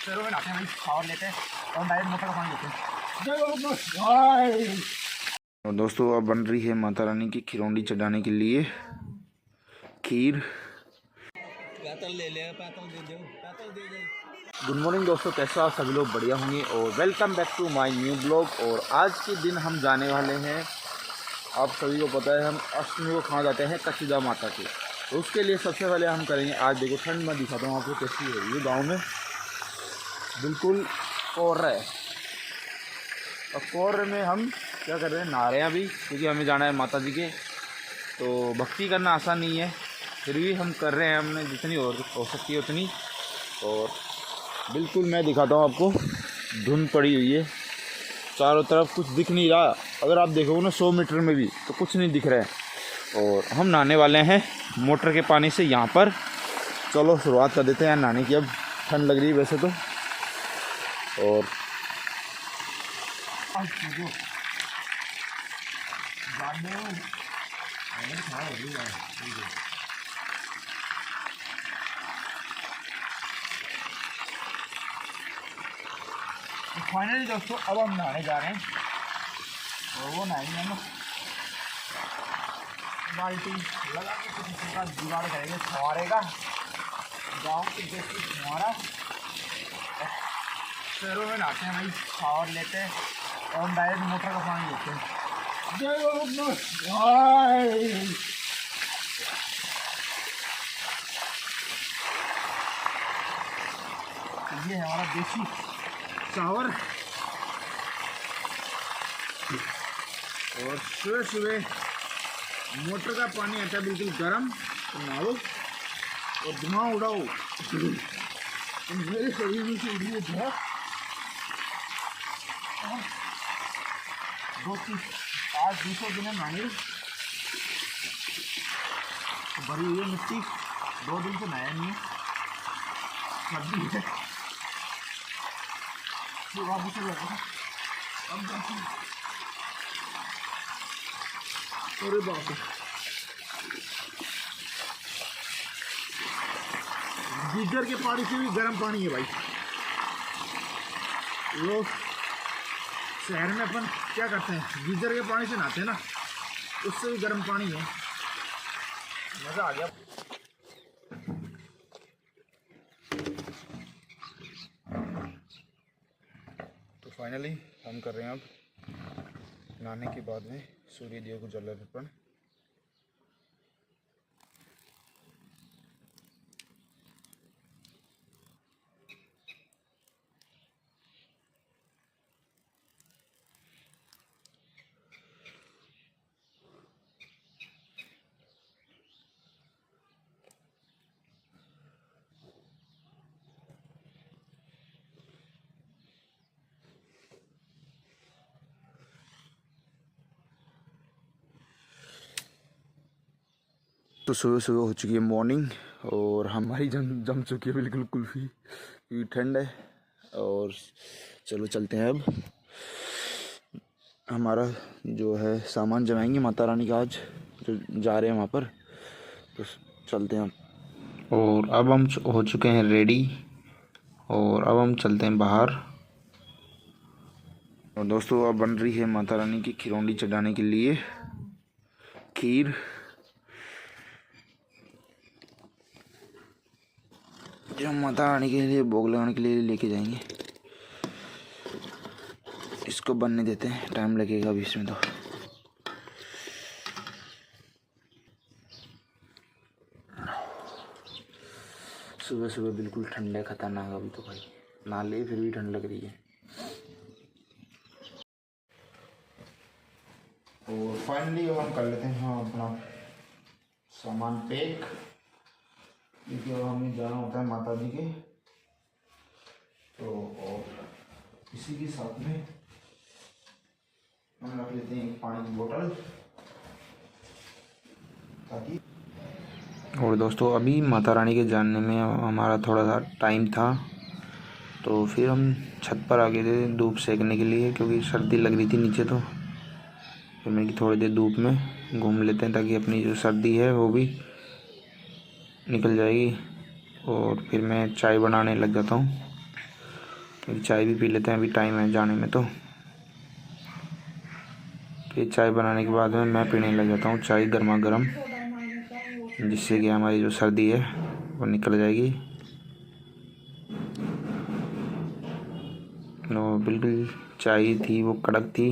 पैरों में नहाते हैं भाई, शावर लेते हैं और डायरेक्ट मोटर का पानी लेते हैं। और दोस्तों अब बन रही है माता रानी की खिरौंडी चढ़ाने के लिए खीर। गुड मॉर्निंग दोस्तों, कैसे आप सभी लोग? बढ़िया होंगे और welcome back to my new blog. और आज के दिन हम जाने वाले हैं, आप सभी को पता है, हम अष्टमी को खाना जाते हैं कच्चीदा माता के। तो उसके लिए सबसे पहले हम करेंगे, आज देखो ठंड में दिखाता हूँ आपको कैसी हो रही है गाँव में, बिल्कुल कोहरा है। और कोहरे में हम क्या कर रहे हैं, नहा रहे हैं अभी, क्योंकि हमें जाना है माता जी के। तो भक्ति करना आसान नहीं है, फिर भी हम कर रहे हैं, हमने जितनी और हो सकती है उतनी। और बिल्कुल मैं दिखाता हूँ आपको, धुंध पड़ी हुई है, चारों तरफ कुछ दिख नहीं रहा। अगर आप देखोगे ना 100 मीटर में भी तो कुछ नहीं दिख रहा है। और हम नहाने वाले हैं मोटर के पानी से यहाँ पर। चलो शुरुआत कर देते हैं नहाने की। अब ठंड लग रही है वैसे तो। और फाइनली दोस्तों अब हम नहाने जा रहे हैं और वो नहाएंगे हम बाल्टी लगा के किसी का जुगाड़ करेंगे फुहारे का, गाँव के जैसे फुहारा। पैरों में नहाते हैं भाई, शावर लेते हैं और हम डायरेक्ट मोटर का पानी लेते हैं। ये है हमारा देसी शावर। और सुबह सुबह मोटर का पानी आता है बिल्कुल गर्म, तो नहाओ और दिमाग उड़ाओ। मेरे शरीर में से उड़ी है धुआं। 200 दिन नहाने भरी हुई है मिट्टी, 2 दिन से नहाया नहीं है, सर्दी है। वापस लगा अब अरे बाप रे, गीजर के पानी से भी गर्म पानी है भाई। लोग शहर में अपन क्या करते हैं, गीजर के पानी से नहाते हैं ना, उससे भी गर्म पानी है। मज़ा आ गया। तो फाइनली हम कर रहे हैं अब नहाने के बाद में सूर्य देव को जल अर्पण। तो सुबह सुबह हो चुकी है मॉर्निंग और हमारी जम चुकी है बिल्कुल कुल्फ़ी, क्योंकि ठंड है। और चलो चलते हैं, अब हमारा जो है सामान जमाएंगे माता रानी का, आज जो जा रहे हैं वहाँ पर, तो चलते हैं। और अब हम हो चुके हैं रेडी और अब हम चलते हैं बाहर। और दोस्तों अब बन रही है माता रानी की खिरौंडी चढ़ाने के लिए खीर। जो हम माता रानी के लिए भोग लगाने के लिए लेके जाएंगे, इसको बनने देते हैं, टाइम लगेगा अभी इसमें। तो सुबह सुबह बिल्कुल ठंड है, खतरनाक। अभी तो भाई ना ले, फिर भी ठंड लग रही है। और फाइनली अब हम कर लेते हैं हाँ अपना सामान पैक, क्योंकि अब हमें जाना होता है माता जी के। तो और इसी के साथ में हम रख लेते हैं एक पानी की बोतल, ताकि। और दोस्तों अभी माता रानी के जानने में हमारा थोड़ा सा टाइम था, तो फिर हम छत पर आ गए थे धूप सेकने के लिए, क्योंकि सर्दी लग रही थी नीचे। तो फिर मैं थोड़ी देर धूप में घूम लेते हैं, ताकि अपनी जो सर्दी है वो भी निकल जाएगी और फिर मैं चाय बनाने लग जाता हूँ, क्योंकि चाय भी पी लेते हैं, अभी टाइम है जाने में। तो फिर चाय बनाने के बाद में मैं पीने लग जाता हूँ चाय गर्मा गर्म, जिससे कि हमारी जो सर्दी है वो निकल जाएगी। तो बिल्कुल चाय थी वो कड़क थी।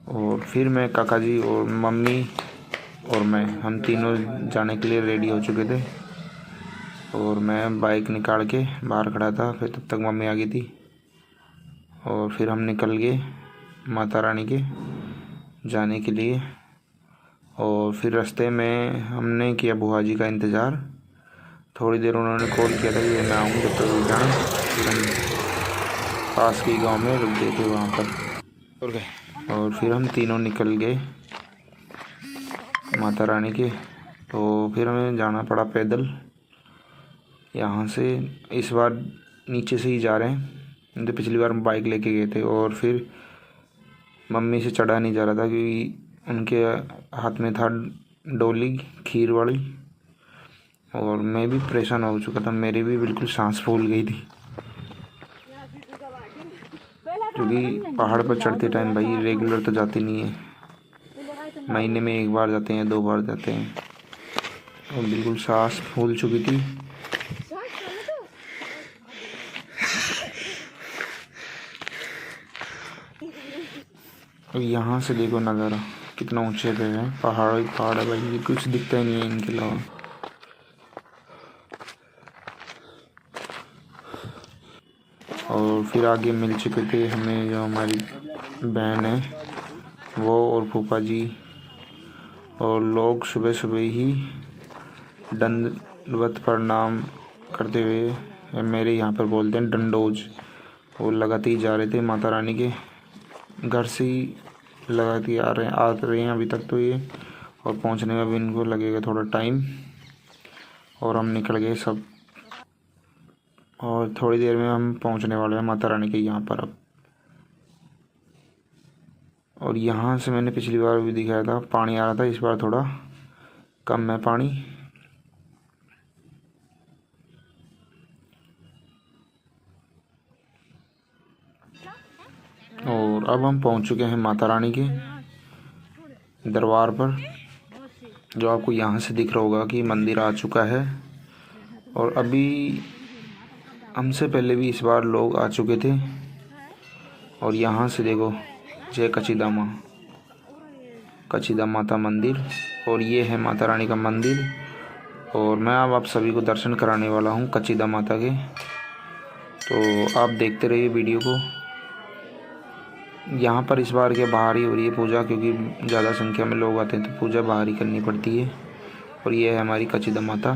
और फिर मैं, काका जी और मम्मी और मैं, हम तीनों जाने के लिए रेडी हो चुके थे। और मैं बाइक निकाल के बाहर खड़ा था, फिर तब तक मम्मी आ गई थी और फिर हम निकल गए माता रानी के जाने के लिए। और फिर रास्ते में हमने किया बुआ जी का इंतज़ार। थोड़ी देर उन्होंने कॉल किया था कि मैं आऊँ, जब तक रुक जाना। फिर हम पास के गांव में रुक गए थे वहाँ पर और फिर हम तीनों निकल गए माता रानी के। तो फिर हमें जाना पड़ा पैदल यहाँ से। इस बार नीचे से ही जा रहे हैं, तो पिछली बार हम बाइक लेके गए थे और फिर मम्मी से चढ़ा नहीं जा रहा था, क्योंकि उनके हाथ में था डोली खीर वाली। और मैं भी परेशान हो चुका था, मेरी भी बिल्कुल सांस फूल गई थी, क्योंकि पहाड़ पर चढ़ते टाइम भाई रेगुलर तो जाते नहीं है, महीने में एक बार जाते हैं, 2 बार जाते हैं। और बिल्कुल सांस फूल चुकी थी। और यहाँ से देखो नज़ारा कितना ऊंचे पे है, पहाड़ ही पहाड़ है भाई, कुछ दिखता ही नहीं है इनके अलावा। और फिर आगे मिल चुके थे हमें जो हमारी बहन है वो और फूफा जी। और लोग सुबह सुबह ही दंडवत प्रणाम करते हुए, मेरे यहाँ पर बोलते हैं डंडोज, वो लगाते ही जा रहे थे माता रानी के घर से ही लगाते ही आ रहे हैं अभी तक तो ये। और पहुँचने में भी इनको लगेगा थोड़ा टाइम। और हम निकल गए सब, और थोड़ी देर में हम पहुँचने वाले हैं माता रानी के यहाँ पर अब। और यहाँ से मैंने पिछली बार भी दिखाया था पानी आ रहा था, इस बार थोड़ा कम है पानी। और अब हम पहुँच चुके हैं माता रानी के दरबार पर, जो आपको यहाँ से दिख रहा होगा कि मंदिर आ चुका है। और अभी हमसे पहले भी इस बार लोग आ चुके थे। और यहाँ से देखो जय कचिदा माता मंदिर, और ये है माता रानी का मंदिर। और मैं अब आप सभी को दर्शन कराने वाला हूँ कचिदा माता के, तो आप देखते रहिए वीडियो को। यहाँ पर इस बार के बाहर ही हो रही है पूजा, क्योंकि ज़्यादा संख्या में लोग आते हैं तो पूजा बाहर ही करनी पड़ती है। और ये है हमारी कचिदा माता।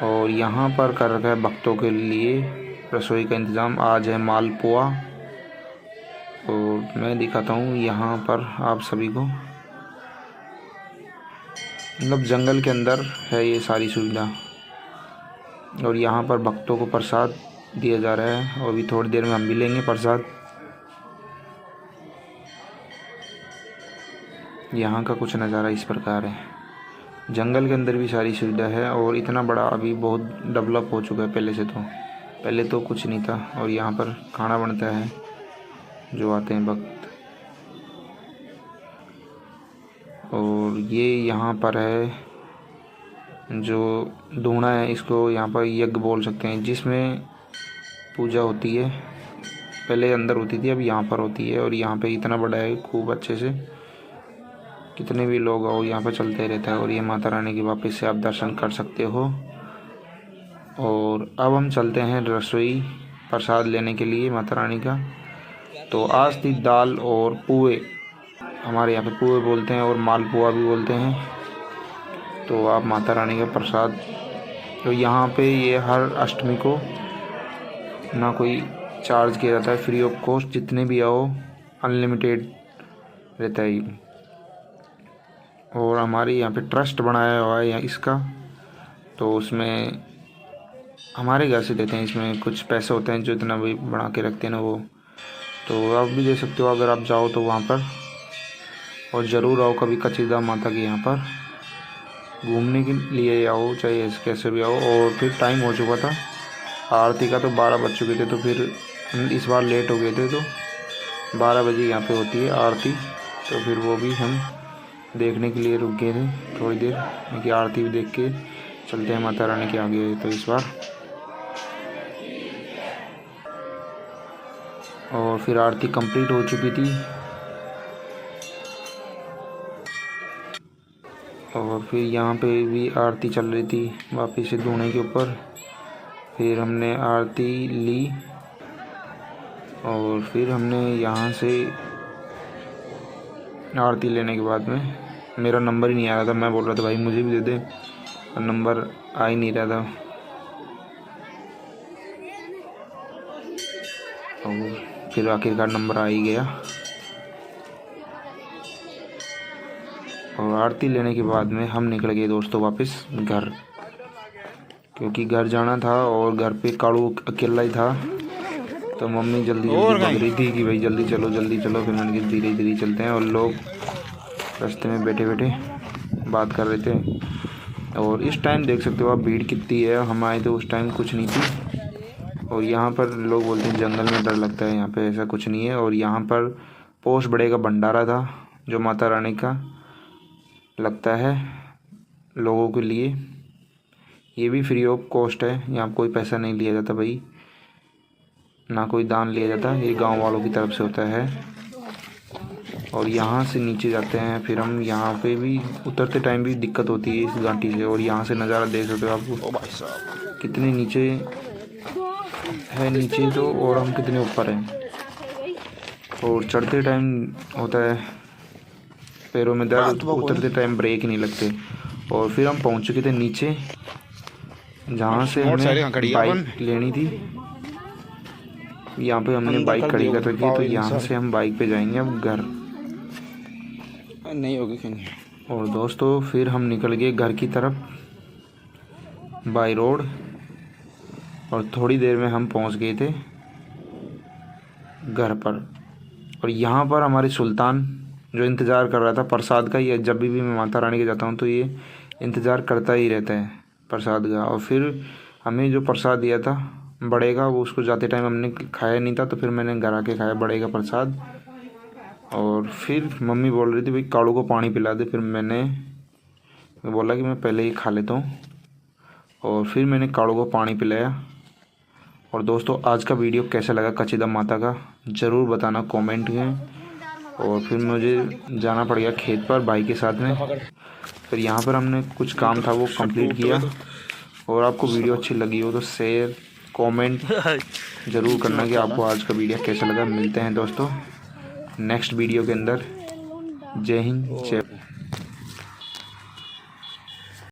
और यहाँ पर कर रखा है भक्तों के लिए रसोई का इंतज़ाम। आज है मालपुआ, और मैं दिखाता हूँ यहाँ पर आप सभी को। मतलब जंगल के अंदर है ये सारी सुविधा। और यहाँ पर भक्तों को प्रसाद दिया जा रहा है, और अभी थोड़ी देर में हम भी लेंगे प्रसाद। यहाँ का कुछ नज़ारा इस प्रकार है। जंगल के अंदर भी सारी सुविधा है, और इतना बड़ा अभी बहुत डेवलप हो चुका है पहले से। तो पहले तो कुछ नहीं था। और यहाँ पर खाना बनता है जो आते हैं भक्त। और ये यहाँ पर है जो धूना है, इसको यहाँ पर यज्ञ बोल सकते हैं, जिसमें पूजा होती है। पहले अंदर होती थी, अब यहाँ पर होती है। और यहाँ पे इतना बड़ा है खूब अच्छे से, कितने भी लोग आओ यहाँ पर चलते रहता है। और ये माता रानी के वापस से आप दर्शन कर सकते हो। और अब हम चलते हैं रसोई प्रसाद लेने के लिए माता रानी का। तो आज थी दाल और पुए, हमारे यहाँ पे पुए बोलते हैं और मालपुआ भी बोलते हैं। तो आप माता रानी का प्रसाद, तो यहाँ पे ये हर अष्टमी को ना कोई चार्ज किया जाता है, फ्री ऑफ कॉस्ट, जितने भी आओ अनलिमिटेड रहता है। और हमारे यहाँ पे ट्रस्ट बनाया हुआ है यहाँ इसका, तो उसमें हमारे घर से देते हैं। इसमें कुछ पैसे होते हैं जो इतना भी बना के रखते हैं ना वो, तो आप भी दे सकते हो अगर आप जाओ तो वहाँ पर। और ज़रूर आओ कभी कचिदा माता के यहाँ पर घूमने के लिए आओ, चाहे ऐसे कैसे भी आओ। और फिर टाइम हो चुका था आरती का, तो 12 बज चुके थे, तो फिर हम इस बार लेट हो गए थे, तो 12 बजे यहाँ पे होती है आरती। तो फिर वो भी हम देखने के लिए रुक गए थे थोड़ी देर, क्योंकि आरती भी देख के चलते हैं माता रानी के आगे। तो इस बार और फिर आरती कंप्लीट हो चुकी थी, और फिर यहाँ पे भी आरती चल रही थी वापस से धूने के ऊपर। फिर हमने आरती ली और फिर हमने यहाँ से आरती लेने के बाद में मेरा नंबर ही नहीं आ रहा था। मैं बोल रहा था भाई मुझे भी दे दे, और नंबर आ ही नहीं रहा था। और फिर आखिरकार नंबर आ ही गया। और आरती लेने के बाद में हम निकल गए दोस्तों वापस घर, क्योंकि घर जाना था और घर पे कालू अकेला ही था। तो मम्मी जल्दी जल्दी भाग रही थी कि भाई जल्दी चलो जल्दी चलो। फिर मैंने कहा धीरे धीरे चलते हैं, और लोग रास्ते में बैठे बैठे बात कर रहे थे। और इस टाइम देख सकते हो आप भीड़ कितनी है। हम आए तो उस टाइम कुछ नहीं थी। और यहाँ पर लोग बोलते हैं जंगल में डर लगता है, यहाँ पे ऐसा कुछ नहीं है। और यहाँ पर पोष बड़े का भंडारा था जो माता रानी का लगता है लोगों के लिए। ये भी फ्री ऑफ कॉस्ट है, यहाँ कोई पैसा नहीं लिया जाता भाई, ना कोई दान लिया जाता, ये गांव वालों की तरफ से होता है। और यहाँ से नीचे जाते हैं, फिर हम यहाँ पे भी उतरते टाइम भी दिक्कत होती है इस घाटी से। और यहाँ से नज़ारा देख सकते हो आपको कितने नीचे है नीचे तो, और हम कितने ऊपर हैं। और चढ़ते टाइम होता है पैरों में दर्द, उतरते टाइम ब्रेक नहीं लगते। और फिर हम पहुँच चुके थे नीचे, जहाँ से हमें बाइक लेनी थी। यहाँ पे हमने बाइक खड़ी कर रखी है, तो यहाँ से हम बाइक पे जाएंगे अब घर। नहीं होगी कहीं। और दोस्तों फिर हम निकल गए घर की तरफ बाय रोड, और थोड़ी देर में हम पहुँच गए थे घर पर। और यहाँ पर हमारे सुल्तान जो इंतज़ार कर रहा था प्रसाद का, ये जब भी मैं माता रानी के जाता हूँ तो ये इंतज़ार करता ही रहता है प्रसाद का। और फिर हमें जो प्रसाद दिया था बड़े का, वो उसको जाते टाइम हमने खाया नहीं था, तो फिर मैंने घर आके खाया बड़े का प्रसाद। और फिर मम्मी बोल रही थी भाई कालू को पानी पिला दे, फिर मैंने बोला कि मैं पहले ही खा लेता हूँ। और फिर मैंने कालू को पानी पिलाया। और दोस्तों आज का वीडियो कैसा लगा कचिदा माता का ज़रूर बताना कमेंट में। और फिर मुझे जाना पड़ गया खेत पर भाई के साथ में। फिर यहाँ पर हमने कुछ काम था वो कंप्लीट किया। और आपको वीडियो अच्छी लगी हो तो शेयर कमेंट ज़रूर करना कि आपको आज का वीडियो कैसा लगा। मिलते हैं दोस्तों नेक्स्ट वीडियो के अंदर। जय हिंद जय